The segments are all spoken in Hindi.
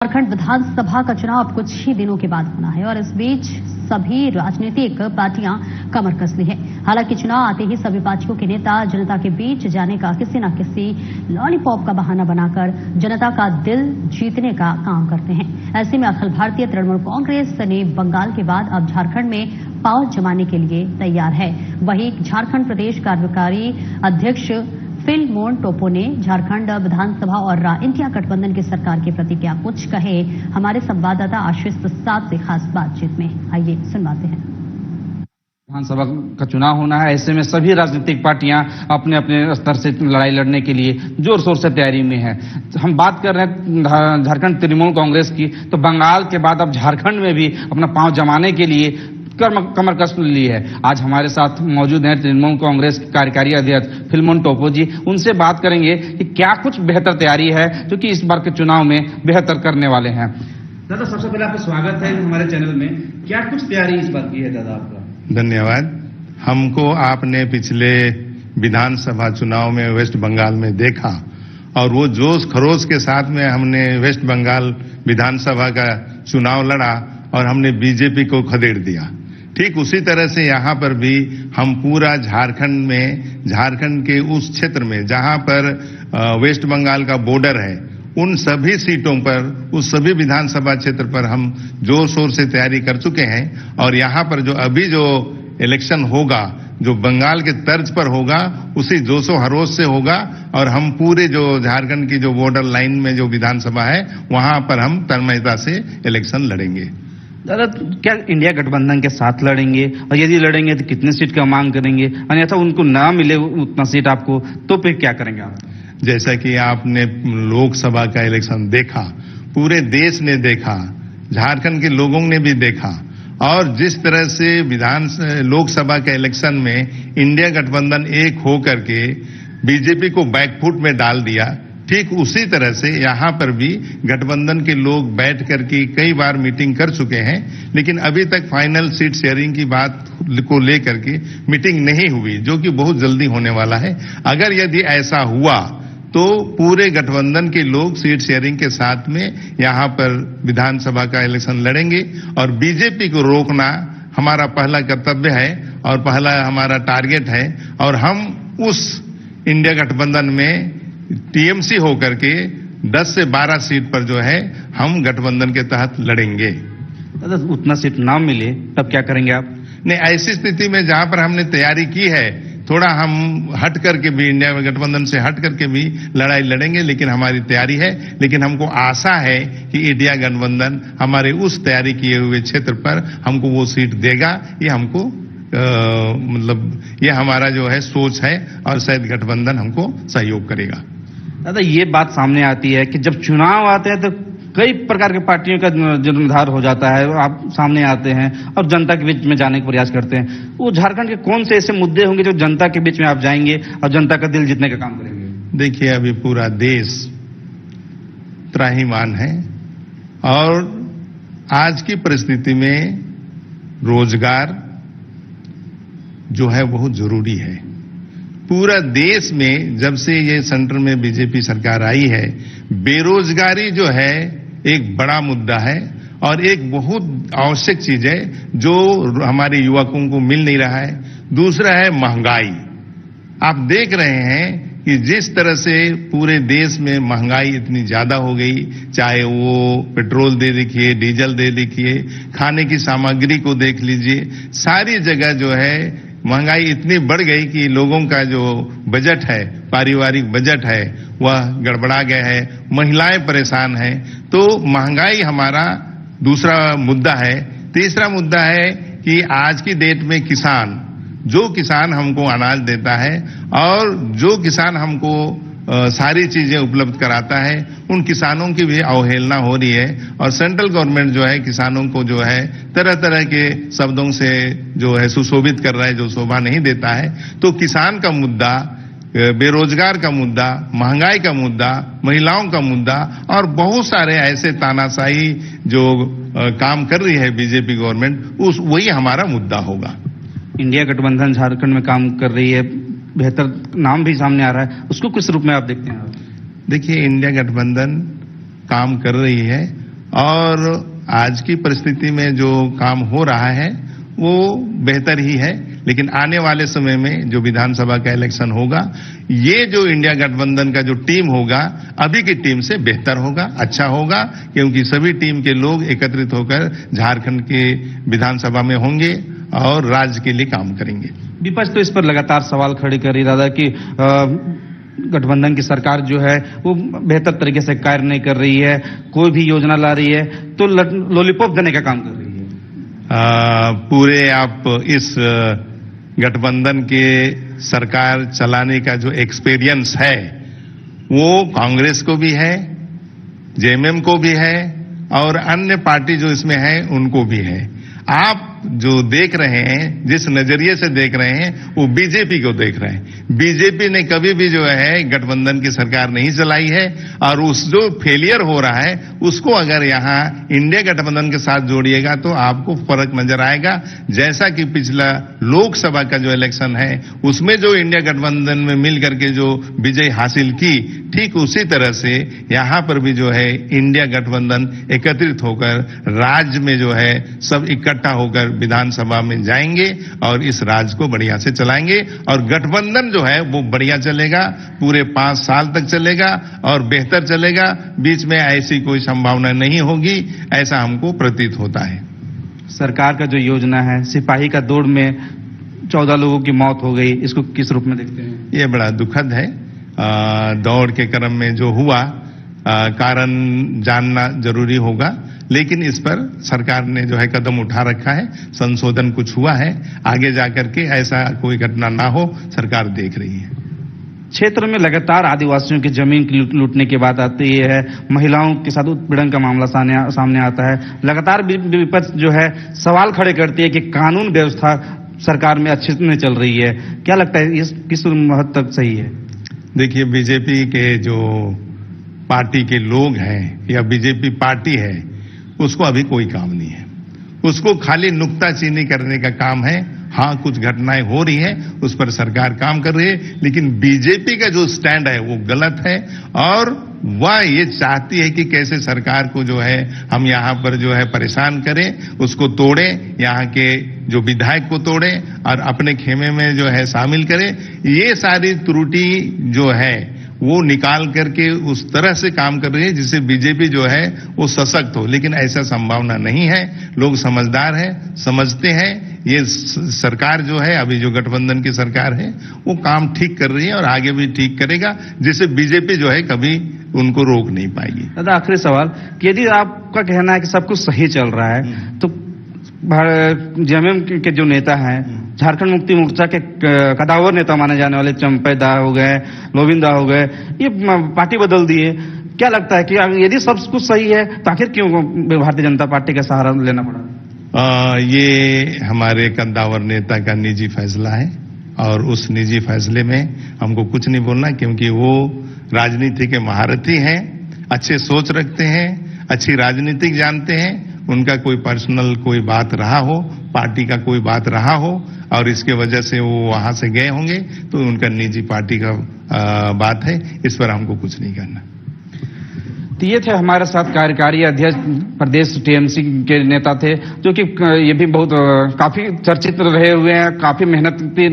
झारखंड विधानसभा का चुनाव अब कुछ ही दिनों के बाद होना है और इस बीच सभी राजनीतिक पार्टियां कमर कस ली है। हालांकि चुनाव आते ही सभी पार्टियों के नेता जनता के बीच जाने का किसी न किसी लॉलीपॉप का बहाना बनाकर जनता का दिल जीतने का काम करते हैं। ऐसे में अखिल भारतीय तृणमूल कांग्रेस ने बंगाल के बाद अब झारखंड में पांव जमाने के लिए तैयार है। वहीं झारखंड प्रदेश कार्यकारी अध्यक्ष फिलमोन टोपो ने झारखंड विधानसभा और इंडिया गठबंधन की सरकार के प्रति क्या कुछ कहे, हमारे संवाददाता आशीष प्रसाद से खास बातचीत में आइए सुनवाते हैं। विधानसभा का चुनाव होना है, ऐसे में सभी राजनीतिक पार्टियां अपने अपने स्तर से लड़ाई लड़ने के लिए जोर शोर से तैयारी में है। हम बात कर रहे हैं झारखंड तृणमूल कांग्रेस की, तो बंगाल के बाद अब झारखंड में भी अपना पांव जमाने के लिए कमर कस ली है। आज हमारे साथ मौजूद हैं तृणमूल कांग्रेस के कार्यकारी अध्यक्ष फिलमोन टोपो जी। उनसे बात करेंगे कि क्या कुछ बेहतर तैयारी है जो कि इस बार के चुनाव में बेहतर करने वाले हैं। दादा, सबसे पहले आपका स्वागत है हमारे चैनल में। क्या कुछ तैयारी इस बार की है दादा आपका? धन्यवाद। हमको आपने पिछले विधानसभा चुनाव में वेस्ट बंगाल में देखा और वो जोश खरोश के साथ में हमने वेस्ट बंगाल विधानसभा का चुनाव लड़ा और हमने बीजेपी को खदेड़ दिया। ठीक उसी तरह से यहाँ पर भी हम पूरा झारखंड में, झारखंड के उस क्षेत्र में जहाँ पर वेस्ट बंगाल का बॉर्डर है, उन सभी सीटों पर, उस सभी विधानसभा क्षेत्र पर हम जोर शोर से तैयारी कर चुके हैं। और यहाँ पर जो अभी जो इलेक्शन होगा, जो बंगाल के तर्ज पर होगा, उसी जोशो हरोश से होगा और हम पूरे जो झारखंड की जो बॉर्डर लाइन में जो विधानसभा है वहां पर हम तन्मयता से इलेक्शन लड़ेंगे। दादा, क्या इंडिया गठबंधन के साथ लड़ेंगे और यदि लड़ेंगे तो कितने सीट का मांग करेंगे, अन्यथा उनको ना मिले उतना सीट आपको तो फिर क्या करेंगे आप? जैसा कि आपने लोकसभा का इलेक्शन देखा, पूरे देश ने देखा, झारखंड के लोगों ने भी देखा और जिस तरह से लोकसभा के इलेक्शन में इंडिया गठबंधन एक होकर के बीजेपी को बैकफुट में डाल दिया, ठीक उसी तरह से यहाँ पर भी गठबंधन के लोग बैठ करके कई बार मीटिंग कर चुके हैं, लेकिन अभी तक फाइनल सीट शेयरिंग की बात को लेकर के मीटिंग नहीं हुई, जो कि बहुत जल्दी होने वाला है। अगर यदि ऐसा हुआ तो पूरे गठबंधन के लोग सीट शेयरिंग के साथ में यहाँ पर विधानसभा का इलेक्शन लड़ेंगे और बीजेपी को रोकना हमारा पहला कर्तव्य है और पहला हमारा टारगेट है। और हम उस इंडिया गठबंधन में टीएमसी होकर के 10 से 12 सीट पर जो है हम गठबंधन के तहत लड़ेंगे। दादा, उतना सीट ना मिले तब क्या करेंगे आप? नहीं, ऐसी स्थिति में जहां पर हमने तैयारी की है, थोड़ा हम हट करके भी, इंडिया गठबंधन से हट करके भी लड़ाई लड़ेंगे, लेकिन हमारी तैयारी है। लेकिन हमको आशा है कि इंडिया गठबंधन हमारे उस तैयारी किए हुए क्षेत्र पर हमको वो सीट देगा। ये हमको ये हमारा जो है सोच है और शायद गठबंधन हमको सहयोग करेगा। दादा, ये बात सामने आती है कि जब चुनाव आते हैं तो कई प्रकार की पार्टियों का जन्मधार हो जाता है, आप सामने आते हैं और जनता के बीच में जाने का प्रयास करते हैं। वो झारखंड के कौन से ऐसे मुद्दे होंगे जो जनता के बीच में आप जाएंगे और जनता का दिल जीतने का काम करेंगे? देखिए, अभी पूरा देश त्राहिमाम है और आज की परिस्थिति में रोजगार जो है बहुत जरूरी है। पूरा देश में जब से ये सेंटर में बीजेपी सरकार आई है, बेरोजगारी जो है एक बड़ा मुद्दा है और एक बहुत आवश्यक चीज है जो हमारे युवकों को मिल नहीं रहा है। दूसरा है महंगाई। आप देख रहे हैं कि जिस तरह से पूरे देश में महंगाई इतनी ज्यादा हो गई, चाहे वो पेट्रोल दे देखिए, डीजल दे देखिए, खाने की सामग्री को देख लीजिए, सारी जगह जो है महंगाई इतनी बढ़ गई कि लोगों का जो बजट है, पारिवारिक बजट है, वह गड़बड़ा गया है। महिलाएं परेशान हैं। तो महंगाई हमारा दूसरा मुद्दा है। तीसरा मुद्दा है कि आज की डेट में किसान, जो किसान हमको अनाज देता है और जो किसान हमको सारी चीजें उपलब्ध कराता है, उन किसानों की भी अवहेलना हो रही है और सेंट्रल गवर्नमेंट जो है किसानों को जो है तरह तरह के शब्दों से जो है सुशोभित कर रहा है, जो शोभा नहीं देता है। तो किसान का मुद्दा, बेरोजगार का मुद्दा, महंगाई का मुद्दा, महिलाओं का मुद्दा और बहुत सारे ऐसे तानाशाही जो काम कर रही है बीजेपी गवर्नमेंट, वही हमारा मुद्दा होगा। इंडिया गठबंधन झारखंड में काम कर रही है, बेहतर नाम भी सामने आ रहा है, उसको किस रूप में आप देखते हैं? देखिए, इंडिया गठबंधन काम कर रही है और आज की परिस्थिति में जो काम हो रहा है वो बेहतर ही है, लेकिन आने वाले समय में जो विधानसभा का इलेक्शन होगा, ये जो इंडिया गठबंधन का जो टीम होगा अभी की टीम से बेहतर होगा, अच्छा होगा, क्योंकि सभी टीम के लोग एकत्रित होकर झारखंड के विधानसभा में होंगे और राज्य के लिए काम करेंगे। विपक्ष तो इस पर लगातार सवाल खड़े कर रही दादा कि गठबंधन की सरकार जो है वो बेहतर तरीके से कार्य नहीं कर रही है, कोई भी योजना ला रही है तो लॉलीपॉप देने का काम कर रही है। पूरे आप इस गठबंधन के सरकार चलाने का जो एक्सपीरियंस है वो कांग्रेस को भी है, जेएमएम को भी है और अन्य पार्टी जो इसमें है उनको भी है। आप जो देख रहे हैं, जिस नजरिए से देख रहे हैं, वो बीजेपी को देख रहे हैं। बीजेपी ने कभी भी जो है गठबंधन की सरकार नहीं चलाई है और उस जो फेलियर हो रहा है उसको अगर यहाँ इंडिया गठबंधन के साथ जोड़िएगा तो आपको फर्क नजर आएगा। जैसा कि पिछला लोकसभा का जो इलेक्शन है उसमें जो इंडिया गठबंधन में मिल करके जो विजय हासिल की, ठीक उसी तरह से यहाँ पर भी जो है इंडिया गठबंधन एकत्रित होकर राज्य में जो है सब इकट्ठा होकर विधानसभा में जाएंगे और इस राज्य को बढ़िया से चलाएंगे और गठबंधन जो है वो बढ़िया चलेगा, पूरे 5 साल तक चलेगा और बेहतर चलेगा। बीच में ऐसी कोई संभावना नहीं होगी, ऐसा हमको प्रतीत होता है। सरकार का जो योजना है, सिपाही का दौड़ में 14 लोगों की मौत हो गई, इसको किस रूप में देखते हैं? ये बड़ा दुखद है। दौड़ के क्रम में जो हुआ, कारण जानना जरूरी होगा, लेकिन इस पर सरकार ने जो है कदम उठा रखा है, संशोधन कुछ हुआ है, आगे जाकर के ऐसा कोई घटना ना हो सरकार देख रही है। क्षेत्र में लगातार आदिवासियों की जमीन लूटने की बात आती है, महिलाओं के साथ उत्पीड़न का मामला सामने आता है। लगातार विपक्ष जो है सवाल खड़े करती है कि कानून व्यवस्था सरकार में अच्छे से चल रही है। क्या लगता है इस किस हद तक सही है? देखिए, बीजेपी के जो पार्टी के लोग हैं या बीजेपी पार्टी है उसको अभी कोई काम नहीं है, उसको खाली नुक्ताचीनी करने का काम है। हाँ, कुछ घटनाएं हो रही है, उस पर सरकार काम कर रही है, लेकिन बीजेपी का जो स्टैंड है वो गलत है और वह ये चाहती है कि कैसे सरकार को जो है हम यहाँ पर जो है परेशान करें, उसको तोड़ें, यहाँ के जो विधायक को तोड़ें और अपने खेमे में जो है शामिल करें। ये सारी त्रुटि जो है वो निकाल करके उस तरह से काम कर रही है जिससे बीजेपी जो है वो सशक्त हो, लेकिन ऐसा संभावना नहीं है। लोग समझदार हैं, समझते हैं ये सरकार जो है, अभी जो गठबंधन की सरकार है वो काम ठीक कर रही है और आगे भी ठीक करेगा, जिससे बीजेपी जो है कभी उनको रोक नहीं पाएगी। दादा, आखिरी सवाल कि यदि आपका कहना है कि सब कुछ सही चल रहा है तो जेएमएम के जो नेता हैं, झारखंड मुक्ति मोर्चा के कदावर नेता माने जाने वाले चंपई दा हो गए, लोविंद दा हो गए, ये पार्टी बदल दिए। क्या लगता है कि यदि सब कुछ सही है तो आखिर क्यों भारतीय जनता पार्टी का सहारा लेना पड़ा? ये हमारे कद्दावर नेता का निजी फैसला है और उस निजी फैसले में हमको कुछ नहीं बोलना, क्योंकि वो राजनीति के महारथी हैं, अच्छे सोच रखते हैं, अच्छी राजनीतिक जानते हैं। उनका कोई पर्सनल कोई बात रहा हो, पार्टी का कोई बात रहा हो और इसके वजह से वो वहां से गए होंगे, तो उनका निजी पार्टी का बात है, इस पर हमको कुछ नहीं करना। तो ये थे हमारे साथ कार्यकारी अध्यक्ष प्रदेश टीएमसी के नेता थे, जो कि ये भी बहुत काफी चर्चित रहे हुए हैं, काफी मेहनती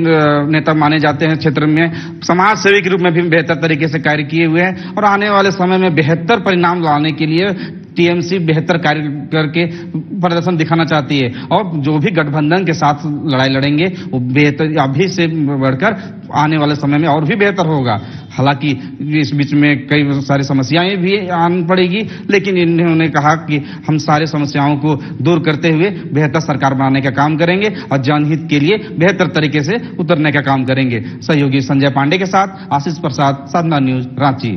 नेता माने जाते हैं क्षेत्र में, समाज सेवी के रूप में भी बेहतर तरीके से कार्य किए हुए हैं और आने वाले समय में बेहतर परिणाम लाने के लिए टीएमसी बेहतर कार्य करके प्रदर्शन दिखाना चाहती है और जो भी गठबंधन के साथ लड़ाई लड़ेंगे वो बेहतर अभी से बढ़कर आने वाले समय में और भी बेहतर होगा। हालांकि इस बीच में कई सारी समस्याएं भी आनी पड़ेगी, लेकिन इन्होंने कहा कि हम सारी समस्याओं को दूर करते हुए बेहतर सरकार बनाने का काम करेंगे और जनहित के लिए बेहतर तरीके से उतरने का काम करेंगे। सहयोगी संजय पांडे के साथ आशीष प्रसाद, साधना न्यूज, रांची।